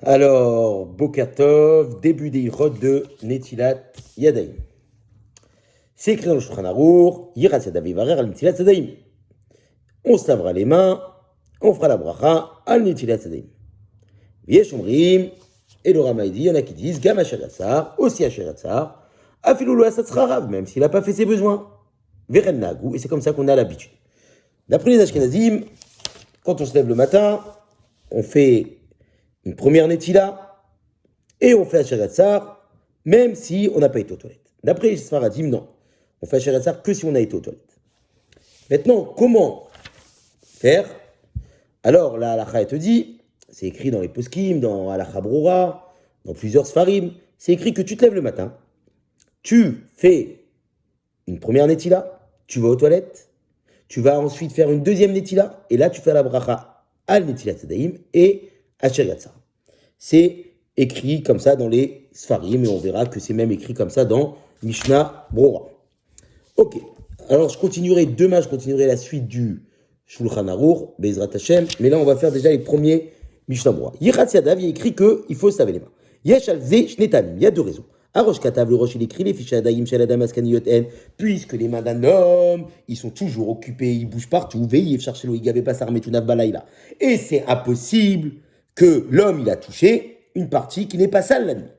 Alors, Bokatov, début des Hirot de Netilat Yadaim. C'est écrit dans le Shulchan Arour, Yirat Yadav Yivarer al Netilat Yadaim. On se lavera les mains, on fera la bracha al Netilat Yadaim. Viesh Omrim, et le Rama dit, il y en a qui disent, Gam Asher Yatzar, aussi Asher Yatzar, Afilou lo Asat Tzrarav, même s'il n'a pas fait ses besoins. Veren Nagu, et c'est comme ça qu'on a l'habitude. D'après les Ashkenazim, quand on se lève le matin, on fait une première netila et on fait Asher Yatzar, même si on n'a pas été aux toilettes. D'après les Sfaradim, non. On fait Asher Yatzar que si on a été aux toilettes. Maintenant, comment faire? Alors, la halakha, elle te dit, c'est écrit dans les poskim, dans halakha brora, dans plusieurs sfarim, c'est écrit que tu te lèves le matin, tu fais une première netila, tu vas aux toilettes, tu vas ensuite faire une deuxième netila, et là tu fais la bracha al netilat yadayim et Asher Yatzar. C'est écrit comme ça dans les Sfarim, et on verra que c'est même écrit comme ça dans Mishnah Brora. Ok, alors demain je continuerai la suite du Shulchan Arour, Bezrat Hashem, mais là on va faire déjà les premiers Mishnah Brora. Yiratz Yadav, il est écrit qu'il faut se laver les mains. Yesh al ze shnetamim, il y a deux raisons. Arosh Katav, le Rosh, il écrit les fiches Adaim shel Adam askaniyot en, puisque les mains d'un homme, ils sont toujours occupés, ils bougent partout, veillez, cherchez l'eau, il n'y avait pas sarmetunav balaïla. Et c'est impossible que l'homme, il a touché une partie qui n'est pas sale la nuit.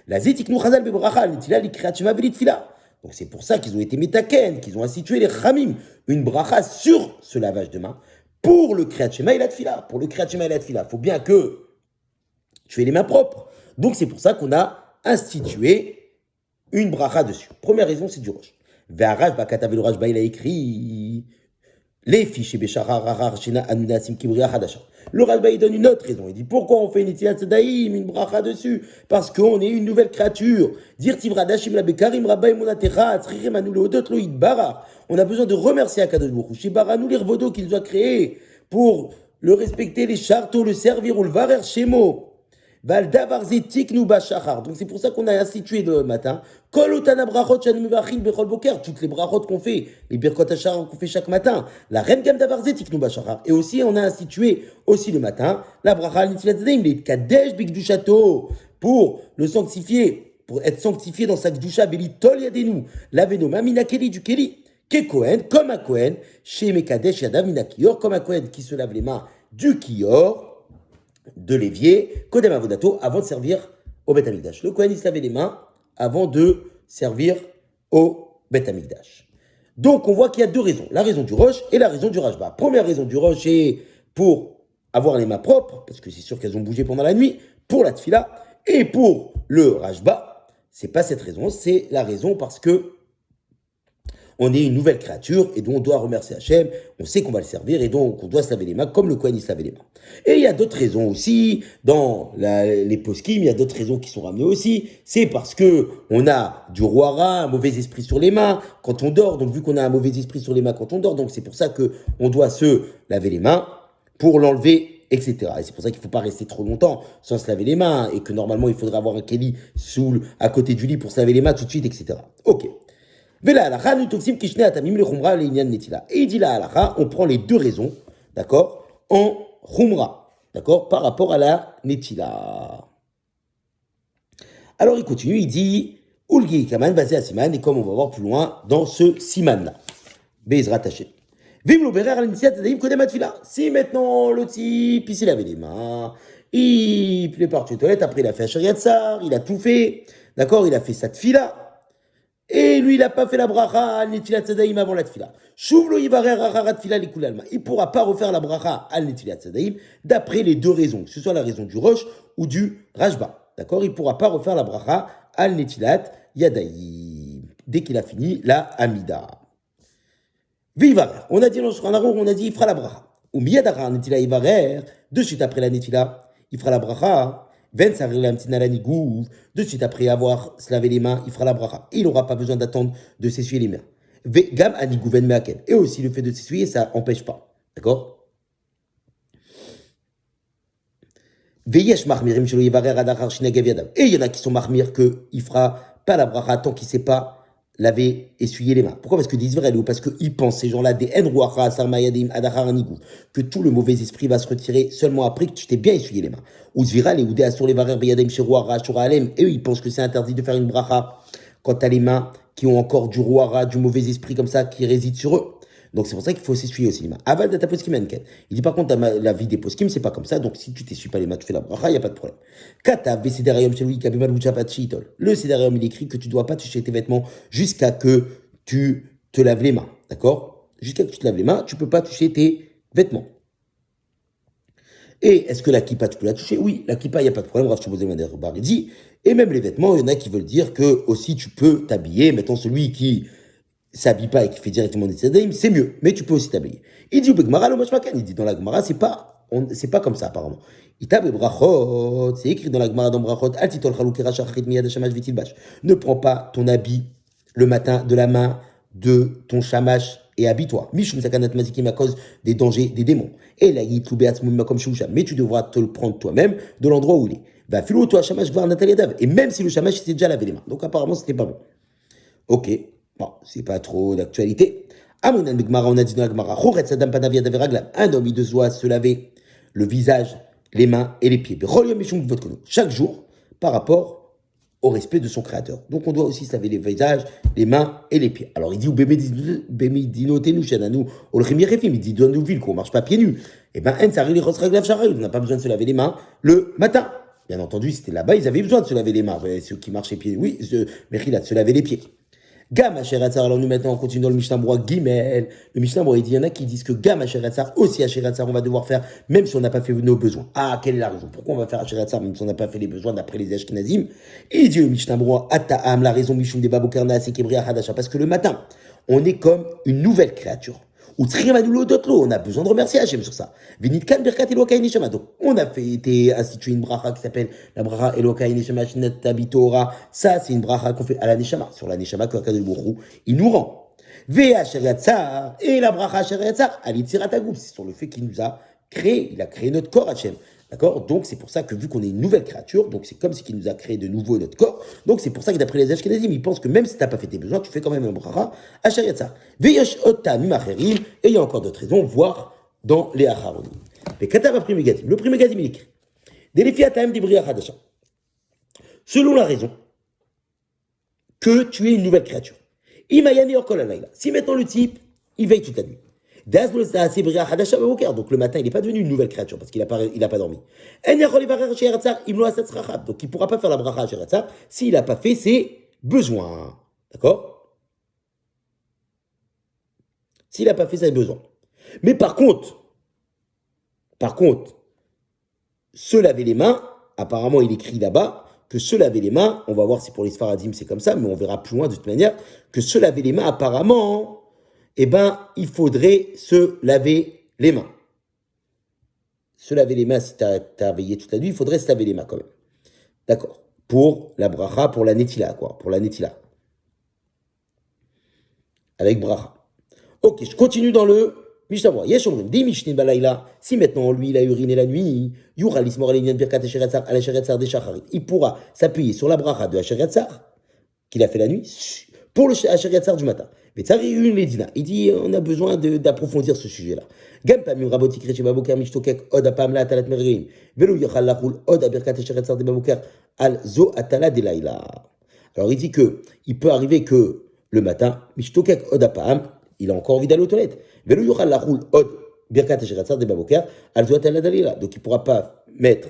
La zetiknu chazal bebracha, l'itila l'ikriatshema velitfila. Donc c'est pour ça qu'ils ont été métaken, qu'ils ont institué les chamim, une bracha sur ce lavage de mains, pour le kriatshema et la tfila. Pour le kriatshema et la tfila, il faut bien que tu aies les mains propres. Donc c'est pour ça qu'on a institué une bracha dessus. Première raison, c'est du roche. Ve'arash bakatav le rashba, il a écrit les fiches Béchara Shina Anunasim Kibria Hadasha. Le Rashba il donne une autre raison. Il dit pourquoi on fait une Etilat Sedaïm, une bracha dessus? Parce qu'on est une nouvelle créature. Dire Tivra Dashim la Bekarim Rabba Munatecha, Tzririm Anu Leodot Loïd Bara. On a besoin de remercier Akadosh Baruch Hu, Baranu l'Irvodo qu'il nous a créé pour le respecter, les chartos, le servir ou le varer Shemo. Donc c'est pour ça qu'on a institué le matin toutes les brachot qu'on fait, les birkot hachar qu'on fait chaque matin, la reine gam davarze tiknu bashachar. Et aussi on a institué aussi le matin la bracha nitilat zedem, les kadesh bigdushato, pour le sanctifier, pour être sanctifié dans sa gdusha beli tol yadenu, laveno mamina keli du keli, ke kohen, comme un kohen, chez mekadesh yadav mina kior, comme un kohen qui se lave les mains du kior, de l'évier, Kodem Avodato, avant de servir au Beth Amikdash. Le Kohen, il se lavait les mains avant de servir au Beth Amikdash. Donc, on voit qu'il y a deux raisons. La raison du Rosh et la raison du Rashba. Première raison du Rosh est pour avoir les mains propres, parce que c'est sûr qu'elles ont bougé pendant la nuit, pour la Tfila. Et pour le Rashba, c'est pas cette raison, c'est la raison parce que on est une nouvelle créature et donc on doit remercier Hachem, on sait qu'on va le servir et donc on doit se laver les mains comme le Kohen il se lavait les mains. Et il y a d'autres raisons aussi, dans les poskim, il y a d'autres raisons qui sont ramenées aussi, c'est parce que on a du roara, un mauvais esprit sur les mains quand on dort, donc vu qu'on a un mauvais esprit sur les mains quand on dort, donc c'est pour ça qu'on doit se laver les mains pour l'enlever, etc. Et c'est pour ça qu'il ne faut pas rester trop longtemps sans se laver les mains et que normalement il faudrait avoir un keli à côté du lit pour se laver les mains tout de suite, etc. Ok. Et il dit la halakha, on prend les deux raisons, d'accord, en khumra, d'accord, par rapport à la netila. Alors il continue, il dit, Ulgi kaman basé à siman, et comme on va voir plus loin dans ce siman-là, Bezrat Hashem. Si maintenant le type, il s'est lavé les mains, il est parti aux toilettes, après il a fait Asher Yatzar, il a tout fait, d'accord, il a fait sa tfila. Et lui, il n'a pas fait la bracha al netilat tzadaim avant la tfila. Shuvlo yivarer acharat tfila likul alma. Il ne pourra pas refaire la bracha al netilat tzadaim d'après les deux raisons, que ce soit la raison du Rosh ou du Rashba. D'accord? Il ne pourra pas refaire la bracha al netilat yadaim dès qu'il a fini la Amida. Vivarer. On a dit dans Shulchan Arour, on a dit il fera la bracha. Ou miyadara netilat yivarer, de suite après la netila, il fera la bracha. De suite après avoir se lavé les mains, il fera la bracha. Il n'aura pas besoin d'attendre de s'essuyer les mains. Et aussi le fait de s'essuyer, ça n'empêche pas. D'accord? Et il y en a qui sont marmir qu'il ne fera pas la bracha tant qu'il ne s'est pas essuyer les mains. Pourquoi? Parce que d'Israël, ou parce qu'ils pensent, ces gens-là, des Enruacha, Sarmayadim, Adachar, Anigou, que tout le mauvais esprit va se retirer seulement après que tu t'es bien essuyé les mains. Ou Zvira, les Oudé, Asur, les Varer, Beyadim, Sherouara, Shura, Alem, et eux, ils pensent que c'est interdit de faire une bracha quand t'as les mains qui ont encore du Rouara, du mauvais esprit comme ça, qui réside sur eux. Donc c'est pour ça qu'il faut s'essuyer aussi les mains. Aval data poskim enken. Il dit par contre, la vie des poskim, c'est pas comme ça. Donc si tu t'essuies pas les mains, tu fais la bracha, il n'y a pas de problème. Katav, Vesedarium, Sheloui, Kabimal, Wuchapat, Shiitol. Le Sedarium, il écrit que tu dois pas toucher tes vêtements jusqu'à que tu te laves les mains. D'accord? Jusqu'à que tu te laves les mains, tu peux pas toucher tes vêtements. Et est-ce que la kippa, tu peux la toucher? Oui, la kippa, il n'y a pas de problème. Rav Shimon Bar dit. Et même les vêtements, il y en a qui veulent dire que aussi tu peux t'habiller. Mettons celui qui s'habille pas et qui fait directement des tzadaim, c'est mieux. Mais tu peux aussi t'habiller. Il dit il dit dans la Gemara, c'est pas comme ça apparemment. Itab brachot, c'est écrit dans la Gemara dans brachot. Altitol chalukera shachrit miyad shamash vitilbash. Ne prends pas ton habit le matin de la main de ton shamash et habille-toi. Mishum sakanat mazikim à cause des dangers des démons. Et là, comme shusha. Mais tu devras te le prendre toi-même de l'endroit où il est. Va filo toi shamash gvar nataliadav. Et même si le shamash s'était déjà lavé les mains. Donc apparemment, c'était pas bon. Ok. Bon, c'est pas trop d'actualité. Amonan Bigmara, on a dit dans la Gemara, un homme, il doit se laver le visage, les mains et les pieds. Chaque jour, par rapport au respect de son créateur. Donc on doit aussi se laver les visages, les mains et les pieds. Alors il dit, il dit dans nos villes qu'on marche pas pieds nus. Eh ben, on n'a pas besoin de se laver les mains le matin. Bien entendu, c'était là-bas, ils avaient besoin de se laver les mains. Ceux qui marchaient pieds nus, oui, Mechila, de se laver les pieds. Gam Asheratzar, alors nous maintenant on continue dans le Mishnah Brura Gimel. Le Mishnah Brura, il dit, il y en a qui disent que Gam Asheratzar, aussi Asheratzar, on va devoir faire, même si on n'a pas fait nos besoins. Ah, quelle est la raison? Pourquoi on va faire Asheratzar, même si on n'a pas fait les besoins d'après les Ashkenazim? Il dit le Mishnah Brura, Ata'am, la raison Mishum de Babokarna, c'est Kebria Hadasha, parce que le matin, on est comme une nouvelle créature. Ou on a besoin de remercier Hachem sur ça. Donc, on a été institué une bracha qui s'appelle la bracha Elokai Neshama Shinat Tabitora. Ça, c'est une bracha qu'on fait à la Neshama, sur la Neshama que Akadosh Baruch Hu, il nous rend. Vea Sheriatzar, et la bracha Sheriatzar, Alitsiratagou, c'est sur le fait qu'il nous a créé, il a créé notre corps Hachem. D'accord? Donc, c'est pour ça que vu qu'on est une nouvelle créature, donc c'est comme si qu'il nous a créé de nouveau notre corps. Donc, c'est pour ça que d'après les Ashkenazim, ils pensent que même si tu n'as pas fait tes besoins, tu fais quand même un bracha à Shariatzar. Veyash otam imacherim, et il y a encore d'autres raisons, voire dans les Acharonim. Mais Katav a pris Megadim. Le premier Megadim, il écrit Delefiatam d'Ibria Hadasha. Selon la raison que tu es une nouvelle créature. Imayani Orkolalayla. Si maintenant le type, il veille toute la nuit. Donc le matin, il n'est pas devenu une nouvelle créature parce qu'il n'a pas dormi. Donc il ne pourra pas faire la bracha à Sheratzar s'il n'a pas fait ses besoins. D'accord? S'il n'a pas fait ses besoins. Mais par contre, se laver les mains, apparemment il écrit là-bas que se laver les mains, on va voir si pour les Sfaradim c'est comme ça, mais on verra plus loin de toute manière, que se laver les mains apparemment, eh ben, il faudrait se laver les mains. Se laver les mains, si tu as veillé toute la nuit, il faudrait se laver les mains quand même. D'accord. Pour la bracha, pour la netila, quoi. Pour la netila. Avec bracha. Ok, je continue dans le Mishnah. Yeshomrim, di Mishnin balayla. Si maintenant, lui, il a uriné la nuit, Yura lismor alinyan birkat asheratzar al asheratzar de shacharit. Il pourra s'appuyer sur la bracha de asheratzar qu'il a fait la nuit pour le asheratzar du matin. Mais il dit, on a besoin d'approfondir ce sujet-là. Alors il dit que il peut arriver que le matin, il a encore envie d'aller aux toilettes. Donc il ne pourra pas mettre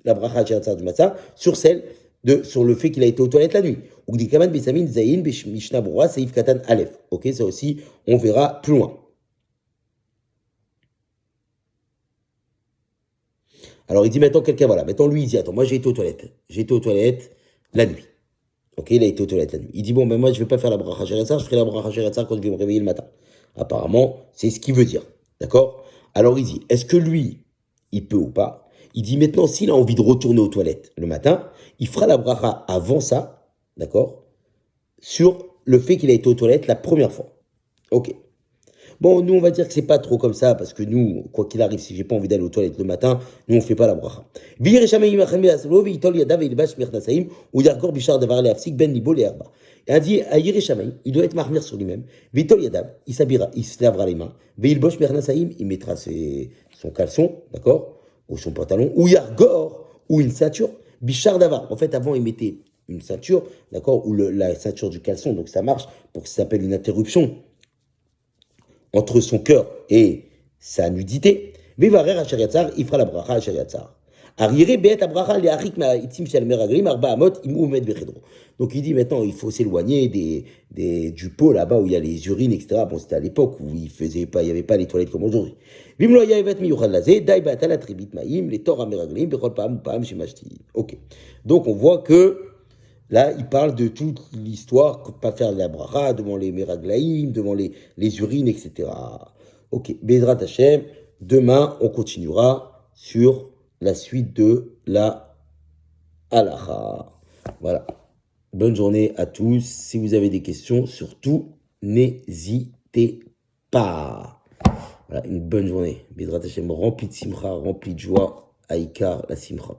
la bracha du matin sur sur le fait qu'il a été aux toilettes la nuit. Ok, ça aussi, on verra plus loin. Alors il dit maintenant quelqu'un, voilà, maintenant lui il dit, attends, moi j'ai été aux toilettes la nuit. Ok, il a été aux toilettes la nuit. Il dit, bon, ben moi je vais pas faire la bracha Sheratzar, je ferai la bracha Sheratzar quand je vais me réveiller le matin. Apparemment, c'est ce qu'il veut dire. D'accord? Alors il dit, est-ce que lui, il peut ou pas? Il dit maintenant, s'il a envie de retourner aux toilettes le matin, il fera la bracha avant ça, d'accord? Sur le fait qu'il a été aux toilettes la première fois. Ok. Bon, nous, on va dire que c'est pas trop comme ça, parce que nous, quoi qu'il arrive, si j'ai pas envie d'aller aux toilettes le matin, nous, on fait pas la bracha. V'yireh shamayim achemi aslo, v'yitol yadav v'yilbash mirnasaim, ou yarkor bishar davar le'afsik ben libo le'arba. Et on dit, à Yireh shamayim, il doit être mahmir sur lui-même. V'yitol yadav, il s'habillera, il se lavera les mains. V'yilbosh mirnasaim, il mettra son caleçon, d'accord, ou son pantalon, ou yargor, ou une ceinture, bishar davar. En fait, avant, il mettait une ceinture, d'accord, ou la ceinture du caleçon, donc ça marche pour que ça s'appelle une interruption entre son cœur et sa nudité. Vivarer asher yatzar, il fera la bracha asher yatzar. Arriéré be'et abracha le'achik ma'itim shel meraglim arba amot im umed bechedro. Donc il dit maintenant il faut s'éloigner du pot là-bas où il y a les urines, etc. Bon, c'était à l'époque où il n'y avait pas les toilettes comme aujourd'hui. Vimlo yavet miyuchad lazé, dai ba'atalat ribit ma'im, les torah meraglim, bechol pa'am pa'am shemashti. Ok. Donc on voit que là, il parle de toute l'histoire, pas faire la bracha devant les meraglaïm, devant les urines, etc. Ok, Bezrat Hashem, demain, on continuera sur la suite de la halacha. Voilà. Bonne journée à tous. Si vous avez des questions, surtout, n'hésitez pas. Voilà, une bonne journée. Bezrat Hashem, rempli de simcha, rempli de joie. Aïkar, la simcha.